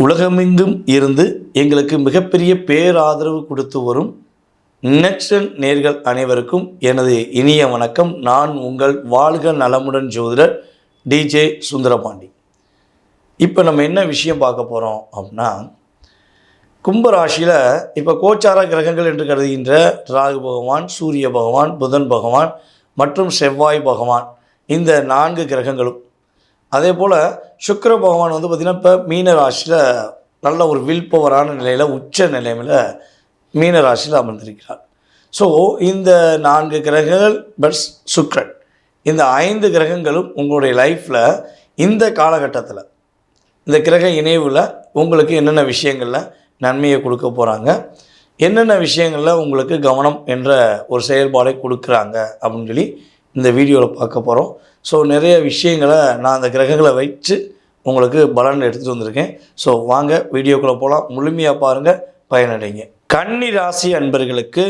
உலகமெங்கும் இருந்து எங்களுக்கு மிகப்பெரிய பேராதரவு கொடுத்து வரும் நெக்ஸ்டன் நேர்கள் அனைவருக்கும் எனது இனிய வணக்கம். நான் உங்கள் வாழ்க நலமுடன் ஜோதிடர் டிஜே சுந்தரபாண்டி. இப்போ நம்ம என்ன விஷயம் பார்க்க போகிறோம் அப்படின்னா, கும்பராசியில் இப்போ கோச்சார கிரகங்கள் என்று கருதுகின்ற ராகு பகவான், சூரிய பகவான், புதன் பகவான் மற்றும் செவ்வாய் பகவான், இந்த 4 கிரகங்களும், அதே போல் சுக்கிர பகவான் பார்த்திங்கன்னா இப்போ மீன ராசியில் நல்ல ஒரு வில் பவரான நிலையில் உச்ச நிலையில் மீன ராசியில் அமர்ந்திருக்கிறார். ஸோ இந்த 4 கிரகங்கள் பட் சுக்கிரன், இந்த 5 கிரகங்களும் உங்களுடைய லைஃப்பில் இந்த காலகட்டத்தில் இந்த கிரக இணைவில் உங்களுக்கு என்னென்ன விஷயங்களில் நன்மையை கொடுக்க போகிறாங்க, என்னென்ன விஷயங்களில் உங்களுக்கு கவனம் என்ற ஒரு செயல்பாடை கொடுக்குறாங்க அப்படின்னு சொல்லி இந்த வீடியோவில் பார்க்க போகிறோம். ஸோ நிறைய விஷயங்களை நான் அந்த கிரகங்களை வச்சு உங்களுக்கு பலன் எடுத்துகிட்டு வந்திருக்கேன். ஸோ வாங்க வீடியோக்குள்ளே போகலாம், முழுமையாக பாருங்கள், பயனடைங்க. கன்னி ராசி அன்பர்களுக்கு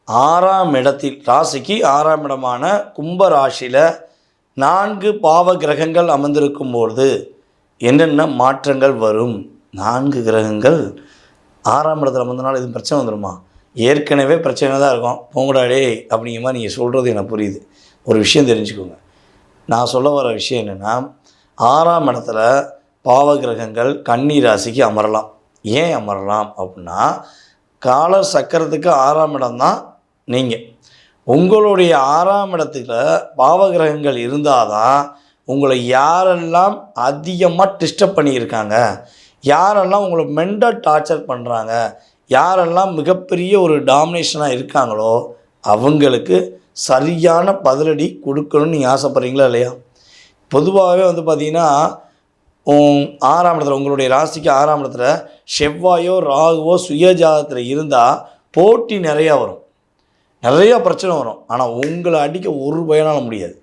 6ஆம் இடத்தில், ராசிக்கு 6ஆம் இடமான கும்ப ராசியில் 4 பாவ கிரகங்கள் அமர்ந்திருக்கும்போது என்னென்ன மாற்றங்கள் வரும்? 4 கிரகங்கள் 6ஆம் இடத்துல அமர்ந்தனால எதுவும் பிரச்சனை வந்துடுமா? ஏற்கனவே பிரச்சனை தான் இருக்கும், போங்கடாடே அப்படிங்கிற மாதிரி நீங்கள் சொல்கிறது எனக்கு புரியுது. ஒரு விஷயம் தெரிஞ்சுக்கோங்க, நான் சொல்ல வர விஷயம் என்னென்னா, 6ஆம் இடத்துல பாவ கிரகங்கள் கன்னி ராசிக்கு அமரலாம். ஏன் அமரலாம் அப்படின்னா, கால சக்கரத்துக்கு 6ஆம் இடம் தான். நீங்கள் உங்களுடைய 6ஆம் இடத்துல பாவ கிரகங்கள் இருந்தால் தான் உங்களை யாரெல்லாம் அதிகமாக டிஸ்டர்ப் பண்ணியிருக்காங்க, யாரெல்லாம் உங்களை மென்டல் டார்ச்சர் பண்ணுறாங்க, யாரெல்லாம் மிகப்பெரிய ஒரு டாமினேஷனாக இருக்காங்களோ அவங்களுக்கு சரியான பதிலடி கொடுக்கணும்னு நீங்கள் ஆசைப்பட்றீங்களா இல்லையா? பொதுவாகவே பார்த்திங்கன்னா 6ஆம் இடத்துல, உங்களுடைய ராசிக்கு 6ஆம் இடத்துல செவ்வாயோ ராகுவோ சுயஜாதத்தில் இருந்தால் போட்டி நிறையா வரும், நிறையா பிரச்சனை வரும். ஆனால் உங்களை அடிக்க ஒரு பயனால முடியாது.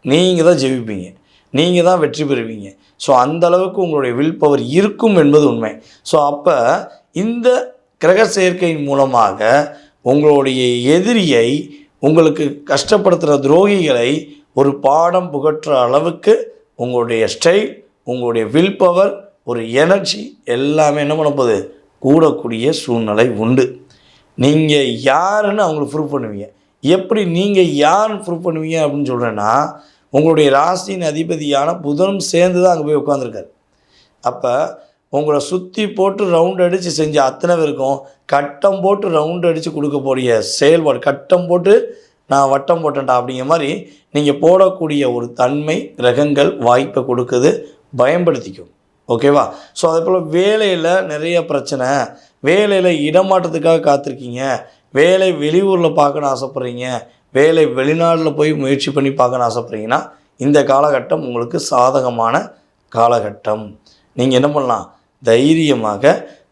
நீங்கள் தான் ஜெயிப்பீங்க, நீங்கள் தான் வெற்றி பெறுவீங்க. ஸோ அந்தளவுக்கு உங்களுடைய வில் பவர் இருக்கும் என்பது உண்மை. ஸோ அப்போ இந்த கிரக சேர்க்கையின் மூலமாக உங்களுடைய எதிரியை, உங்களுக்கு கஷ்டப்படுத்துகிற துரோகிகளை ஒரு பாடம் புகற்ற அளவுக்கு உங்களுடைய ஸ்டைல், உங்களுடைய வில் பவர், ஒரு எனர்ஜி எல்லாமே என்ன பண்ண போகுது, கூடக்கூடிய சூழ்நிலை உண்டு. நீங்கள் யாருன்னு அவங்களுக்கு ப்ரூவ் பண்ணுவீங்க. எப்படி நீங்கள் யாருன்னு ப்ரூவ் பண்ணுவீங்க அப்படின்னு சொல்கிறேன்னா, உங்களுடைய ராசியின் அதிபதியான புதனும் சேர்ந்து தான் அங்கே போய் உட்காந்துருக்காரு. அப்போ உங்களை சுற்றி போட்டு ரவுண்ட் அடித்து செஞ்ச அத்தனை பேருக்கும் கட்டம் போட்டு ரவுண்ட் அடித்து கொடுக்கக்கூடிய செயல்பாடு, கட்டம் போட்டு நான் வட்டம் போட்டேன்டா அப்படிங்கிற மாதிரி நீங்கள் போடக்கூடிய ஒரு தன்மை கிரகங்கள் வாய்ப்பை கொடுக்குது, பயன்படுத்திக்கும். ஓகேவா? ஸோ அதே போல் வேலையில் நிறைய பிரச்சனை, வேலையில் இடமாற்றத்துக்காக காத்திருக்கீங்க, வேலை வெளியூரில் பார்க்கணுன்னு ஆசைப்பட்றீங்க, வேலை வெளிநாட்டில் போய் முயற்சி பண்ணி பார்க்கணுன்னு ஆசைப்பட்றீங்கன்னா இந்த காலகட்டம் உங்களுக்கு சாதகமான காலகட்டம். நீங்கள் என்ன பண்ணலாம், தைரியமாக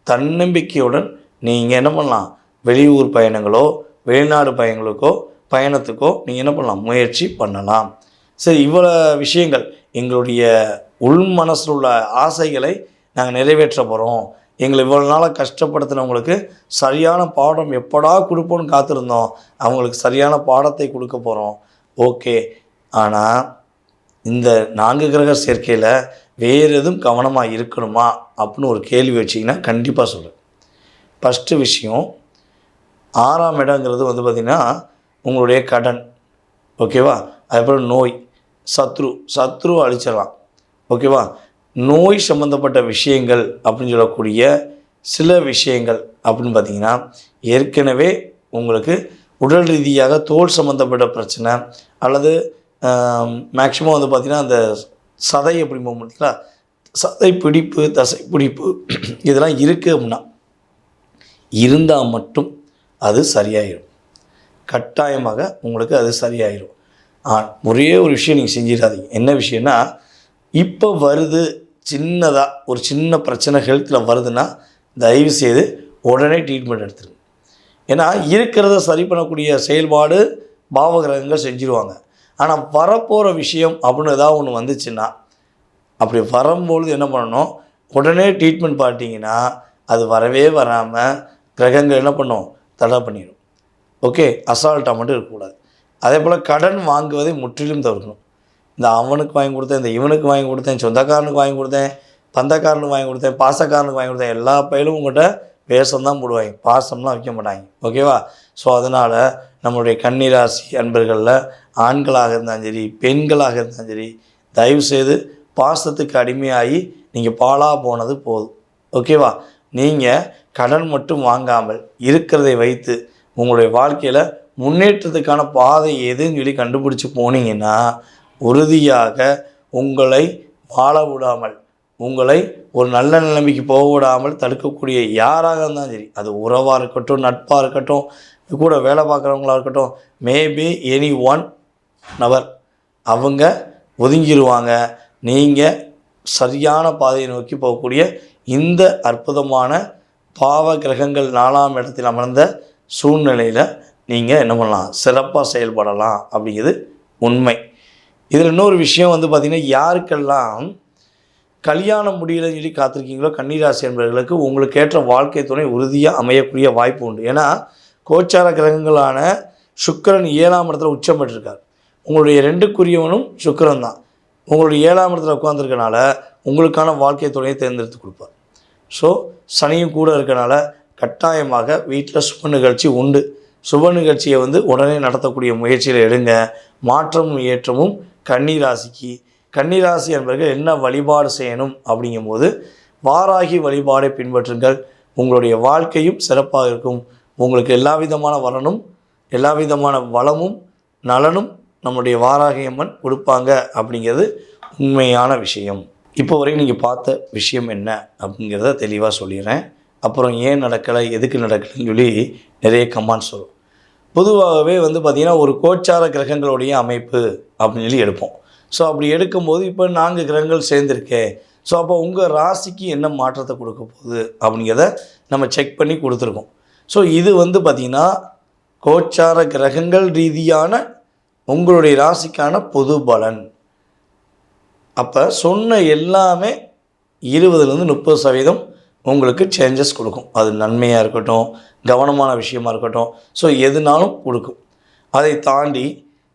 தன்னம்பிக்கையுடன் நீங்கள் என்ன பண்ணலாம், வெளியூர் பயணங்களோ வெளிநாடு பயணத்துக்கோ நீங்கள் என்ன பண்ணலாம், முயற்சி பண்ணலாம். சரி, இவ்வளோ விஷயங்கள், எங்களுடைய உள் மனசில் உள்ள ஆசைகளை நாங்கள் நிறைவேற்ற போகிறோம், எங்களை இவ்வளோ நாளாக கஷ்டப்படுத்தினவங்களுக்கு சரியான பாடம் எப்படா கொடுப்போன்னு காத்திருந்தோம், அவங்களுக்கு சரியான பாடத்தை கொடுக்க போகிறோம். ஓகே, ஆனால் இந்த 4 கிரக சேர்க்கையில் வேறு எதுவும் கவனமாக இருக்கணுமா அப்படின்னு ஒரு கேள்வி வச்சிங்கன்னா கண்டிப்பாக சொல்கிறேன். ஃபஸ்ட்டு விஷயம், 6ஆம் இடங்கிறது பார்த்திங்கன்னா உங்களுடைய கடன். ஓகேவா? அதுக்கப்புறம் நோய், சத்ரு அழிச்சிடலாம். ஓகேவா? நோய் சம்மந்தப்பட்ட விஷயங்கள் அப்படின்னு சொல்லக்கூடிய சில விஷயங்கள் அப்படின்னு பார்த்திங்கன்னா, ஏற்கனவே உங்களுக்கு உடல் ரீதியாக தோல் சம்மந்தப்பட்ட பிரச்சனை, அல்லது மேக்ஸிமம் பார்த்திங்கன்னா அந்த சதை எப்படி மூமெண்ட்ல சதை பிடிப்பு, தசை பிடிப்பு இதெல்லாம் இருக்குது அப்படின்னா இருந்தால் மட்டும் அது சரியாயிடும், கட்டாயமாக உங்களுக்கு அது சரியாயிடும். ஒரே ஒரு விஷயம் நீங்கள் செஞ்சிடாதீங்க. என்ன விஷயம்னா, இப்போ வருது சின்னதாக ஒரு சின்ன பிரச்சனை ஹெல்த்தில் வருதுன்னா தயவுசெய்து உடனே ட்ரீட்மெண்ட் எடுத்துருங்க. ஏன்னா இருக்கிறத சரி பண்ணக்கூடிய செயல்பாடு பாவகிரகங்கள் செஞ்சுருவாங்க. ஆனால் வரப்போகிற விஷயம் அப்படின்னு ஏதாவது ஒன்று வந்துச்சுன்னா, அப்படி வரும்பொழுது என்ன பண்ணணும், உடனே ட்ரீட்மெண்ட் பார்த்தீங்கன்னா அது வரவே வராமல் கிரகங்கள் என்ன பண்ணும், தடை பண்ணிடும். ஓகே, அசால்ட்டாக மட்டும் இருக்கக்கூடாது. அதே போல் கடன் வாங்குவதை முற்றிலும் தவிர்க்கணும். இந்த அவனுக்கு வாங்கி கொடுத்தேன், இந்த இவனுக்கு வாங்கி கொடுத்தேன், சொந்தக்காரனுக்கு வாங்கி கொடுத்தேன், பந்தக்காரனுக்கு வாங்கி கொடுத்தேன், பாசக்காரனுக்கு வாங்கி கொடுத்தேன், எல்லா பயிலும் உங்கள்கிட்ட வேஷம் தான் போடுவாங்க, பாசம்லாம் வைக்க மாட்டாங்க. ஓகேவா? ஸோ அதனால் நம்மளுடைய கன்னிராசி அன்பர்களில் ஆண்களாக இருந்தாலும் சரி, பெண்களாக இருந்தாலும் சரி, தயவுசெய்து பாசத்துக்கு அடிமையாகி நீங்கள் பாழாக போனது போதும். ஓகேவா? நீங்கள் கடன் மட்டும் வாங்காமல் இருக்கிறதை வைத்து உங்களுடைய வாழ்க்கையில் முன்னேற்றத்துக்கான பாதை எதுன்னு சொல்லி கண்டுபிடிச்சி போனீங்கன்னா உறுதியாக உங்களை வாழ விடாமல், உங்களை ஒரு நல்ல நிலைமைக்கு போக விடாமல் தடுக்கக்கூடிய யாராக இருந்தாலும் சரி, அது உறவாக இருக்கட்டும், நட்பாக இருக்கட்டும், கூட வேலை பார்க்குறவங்களாக இருக்கட்டும், மேபி எனி ஒன் நபர், அவங்க ஒதுங்கிடுவாங்க. நீங்கள் சரியான பாதையை நோக்கி போகக்கூடிய இந்த அற்புதமான பாவ கிரகங்கள் 4ஆம் இடத்தில் அமர்ந்த சூழ்நிலையில் நீங்கள் என்ன பண்ணலாம், சிறப்பாக செயல்படலாம் அப்படிங்கிறது உண்மை. இதில் இன்னொரு விஷயம் பார்த்திங்கன்னா, யாருக்கெல்லாம் கல்யாணம் முடியலன்னு சொல்லி காத்திருக்கீங்களோ கன்னிராசி என்பவர்களுக்கு உங்களுக்கு ஏற்ற வாழ்க்கை துணை உறுதியாக அமையக்கூடிய வாய்ப்பு உண்டு. ஏன்னா கோச்சார கிரகங்களான சுக்கிரன் 7ஆம் இடத்துல உச்சம் பெற்றிருக்கார். உங்களுடைய 2க்குரியவனும் சுக்கிரன் தான். உங்களுடைய 7ஆம் இடத்துல உட்காந்துருக்கனால உங்களுக்கான வாழ்க்கை துணையை தேர்ந்தெடுத்து கொடுப்பார். ஸோ சனியும் கூட இருக்கனால கட்டாயமாக வீட்டில் சுப நிகழ்ச்சி உண்டு. சுப நிகழ்ச்சியை உடனே நடத்தக்கூடிய முயற்சியில் எடுங்க. மாற்றமும் ஏற்றமும் கன்னிராசிக்கு. கன்னிராசி என்பவர்கள் என்ன வழிபாடு செய்யணும் அப்படிங்கும்போது வாராகி வழிபாடை பின்பற்றுங்கள். உங்களுடைய வாழ்க்கையும் சிறப்பாக இருக்கும். உங்களுக்கு எல்லா விதமான வரணும், எல்லா விதமான வளமும் நலனும் நம்முடைய வாராகி அம்மன் கொடுப்பாங்க அப்படிங்கிறது உண்மையான விஷயம். இப்போ வரைக்கும் நீங்கள் பார்த்த விஷயம் என்ன அப்படிங்கிறத தெளிவாக சொல்லிடுறேன். அப்புறம் ஏன் நடக்கலை, எதுக்கு நடக்கலைன்னு சொல்லி நிறைய கமெண்ட்ஸ் வரும். பொதுவாகவே பார்த்திங்கன்னா ஒரு கோச்சார கிரகங்களுடைய அமைப்பு அப்படின்னு சொல்லி எடுப்போம். ஸோ அப்படி எடுக்கும்போது இப்போ 4 கிரகங்கள் சேர்ந்துருக்கேன். ஸோ அப்போ உங்கள் ராசிக்கு என்ன மாற்றத்தை கொடுக்க போகுது அப்படிங்கிறத நம்ம செக் பண்ணி கொடுத்துருக்கோம். ஸோ இது பார்த்திங்கன்னா கோச்சார கிரகங்கள் ரீதியான உங்களுடைய ராசிக்கான பொது பலன். அப்போ சொன்ன எல்லாமே 20-30% உங்களுக்கு சேஞ்சஸ் கொடுக்கும். அது நன்மையாக இருக்கட்டும், கவனமான விஷயமாக இருக்கட்டும், ஸோ எதுனாலும் கொடுக்கும். அதை தாண்டி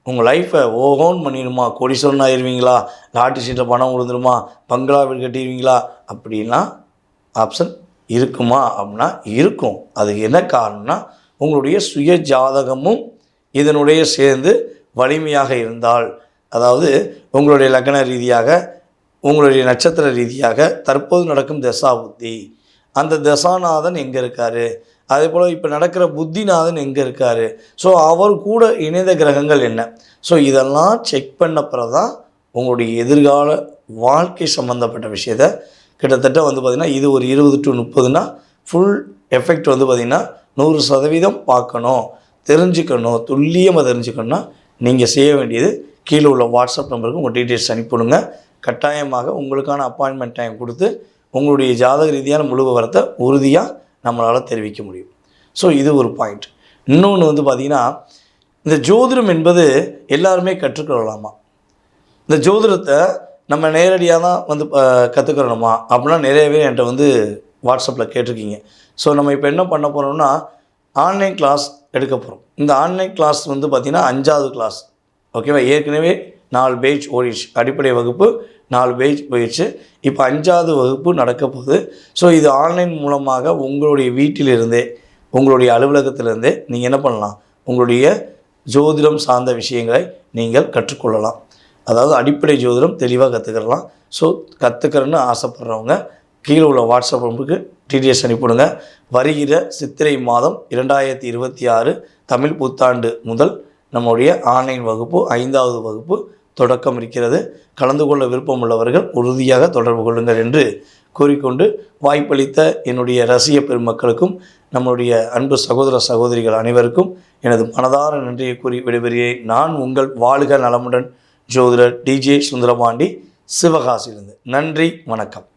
உங்கள் லைஃப்பை ஓஹோன் பண்ணிடுமா, கோடீஸ்வரன் ஆயிடுவீங்களா, லாட்டரி சீட்டில் பணம் விழுந்துருமா, பங்களா வீடு கட்டிடுவீங்களா அப்படின்னா ஆப்ஷன் இருக்குமா அப்படின்னா இருக்கும். அதுக்கு என்ன காரணம்னா உங்களுடைய சுய ஜாதகமும் இதனுடைய சேர்ந்து வலிமையாக இருந்தால், அதாவது உங்களுடைய லக்ன ரீதியாக, உங்களுடைய நட்சத்திர ரீதியாக தற்போது நடக்கும் தசா புத்தி, அந்த தசாநாதன் எங்கே இருக்கார், அதே போல் இப்போ நடக்கிற புத்திநாதன் எங்கே இருக்கார், ஸோ அவர் கூட இணைந்த கிரகங்கள் என்ன, ஸோ இதெல்லாம் செக் பண்ண பிறகு தான் உங்களுடைய எதிர்கால வாழ்க்கை சம்மந்தப்பட்ட விஷயத்தை கிட்டத்தட்ட பார்த்திங்கன்னா இது ஒரு 20-30னா ஃபுல் எஃபெக்ட் பார்த்திங்கன்னா 100% பார்க்கணும், தெரிஞ்சுக்கணும், துல்லியமாக தெரிஞ்சுக்கணுன்னா நீங்கள் செய்ய வேண்டியது கீழே உள்ள வாட்ஸ்அப் நம்பருக்கு உங்கள் டீட்டெயில்ஸ் அனுப்பிவிடுங்க. கட்டாயமாக உங்களுக்கான அப்பாயின்மெண்ட் டைம் கொடுத்து உங்களுடைய ஜாதக ரீதியான முழு விவரத்தை உறுதியாக நம்மளால் தெரிவிக்க முடியும். ஸோ இது ஒரு பாயிண்ட். இன்னொன்று பார்த்திங்கன்னா, இந்த ஜோதிடம் என்பது எல்லாருமே கற்றுக்கொள்ளலாமா, இந்த ஜோதிடத்தை நம்ம நேரடியாக தான் கற்றுக்கிறோமா அப்படின்னா நிறைய பேர் என்கிட்ட வாட்ஸ்அப்பில் கேட்டிருக்கீங்க. ஸோ நம்ம இப்போ என்ன பண்ண போகிறோம்னா ஆன்லைன் கிளாஸ் எடுக்க போகிறோம். இந்த ஆன்லைன் கிளாஸ் பார்த்திங்கன்னா 5வது கிளாஸ். ஓகேவா? ஏற்கனவே 4 பேட்ச் ஓடிடுச்சு. அடிப்படை வகுப்பு 4 பேட்ச் போயிடுச்சு. இப்போ 5வது வகுப்பு நடக்க போகுது. ஸோ இது ஆன்லைன் மூலமாக உங்களுடைய வீட்டிலிருந்தே, உங்களுடைய அலுவலகத்திலிருந்தே நீங்கள் என்ன பண்ணலாம், உங்களுடைய ஜோதிடம் சார்ந்த விஷயங்களை நீங்கள் கற்றுக்கொள்ளலாம். அதாவது அடிப்படை ஜோதிடம் தெளிவாக கற்றுக்கிறலாம். ஸோ கற்றுக்கிறேன்னு ஆசைப்படுறவங்க கீழே உள்ள வாட்ஸ்அப் நம்பருக்கு டீட்டெயில்ஸ் அனுப்பிவிடுங்க. வருகிற சித்திரை மாதம் 2026 தமிழ் புத்தாண்டு முதல் நம்முடைய ஆன்லைன் வகுப்பு 5வது வகுப்பு தொடக்கம் இருக்கிறது. கலந்து கொள்ள விருப்பம் உள்ளவர்கள் உறுதியாக தொடர்பு கொள்ளுங்கள் என்று கூறிக்கொண்டு, வாய்ப்பளித்த என்னுடைய ரசிக பெருமக்களுக்கும் நம்முடைய அன்பு சகோதர சகோதரிகள் அனைவருக்கும் எனது மனதார நன்றியை கூறி விடைபெறுகிறேன். நான் உங்கள் வாழ்க நலமுடன் ஜோதிடர் DJ சுந்தரபாண்டி, சிவகாசியிலிருந்து. நன்றி, வணக்கம்.